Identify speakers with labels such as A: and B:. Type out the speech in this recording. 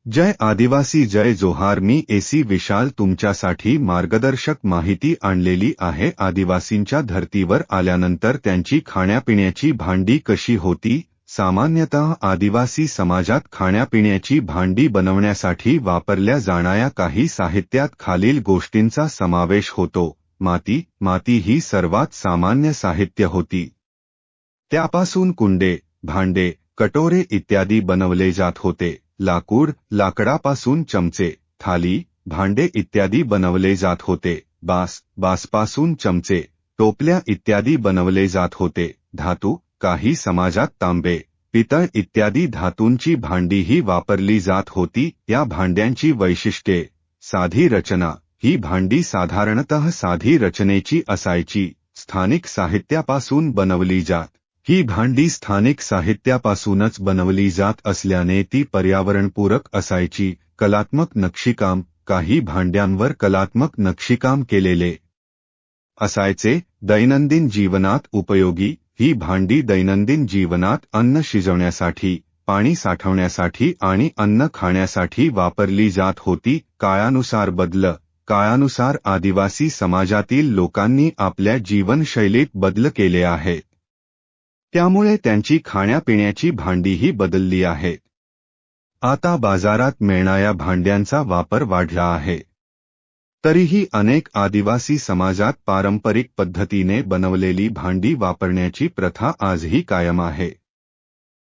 A: जय आदिवासी जय जोहार। मी एसी विशाल तुमच्यासाठी मार्गदर्शक माहिती आणलेली आहे। आदिवासींच्या धर्तीवर आल्यानंतर त्यांची खाण्यापिण्याची भांडी कशी होती। सामान्यतः आदिवासी समाजात खाण्यापिण्याची भांडी बनवण्यासाठी वापरल्या जाणाऱ्या काही साहित्यात खालील गोष्टींचा समावेश होतो। माती ही सर्वात सामान्य साहित्य होती। त्यापासून कुंडे, भांडे, कटोरे इत्यादी बनवले जात होते। लाकडापासून चमचे, थाली, भांडे इत्यादी बनवले जात होते। बांसपासून चमचे, टोपल्या इत्यादी बनवले जात होते। धातू, काही समाजात तांबे, पितळ इत्यादी धातूंची भांडीही वापरली जात होती। या भांड्यांची वैशिष्ट्ये: साधी रचना, ही भांडी साधारणतः साधी रचनेची असायची। स्थानिक साहित्यापासून बनवली जात, ही भांडी स्थानिक साहित्यापासूनच बनवली जात असल्याने ती पर्यावरणपूरक असायची। कलात्मक नक्षीकाम, काही भांड्यांवर कलात्मक नक्षीकाम केलेले असायचे। दैनंदिन जीवनात उपयोगी, ही भांडी दैनंदिन जीवनात अन्न शिजवण्यासाठी, पाणी साठवण्यासाठी आणि अन्न खाण्यासाठी वापरली जात होती। काळानुसार आदिवासी समाजातील लोकांनी आपल्या जीवनशैलीत बदल केले आहेत, त्यामुळे त्यांची खाण्यापिण्याची भांडीही बदलली आहेत। आता बाजारात मिळणाऱ्या भांड्यांचा वापर वाढला आहे, तरीही अनेक आदिवासी समाजात पारंपरिक पद्धतीने बनवलेली भांडी वापरण्याची प्रथा आजही कायम आहे।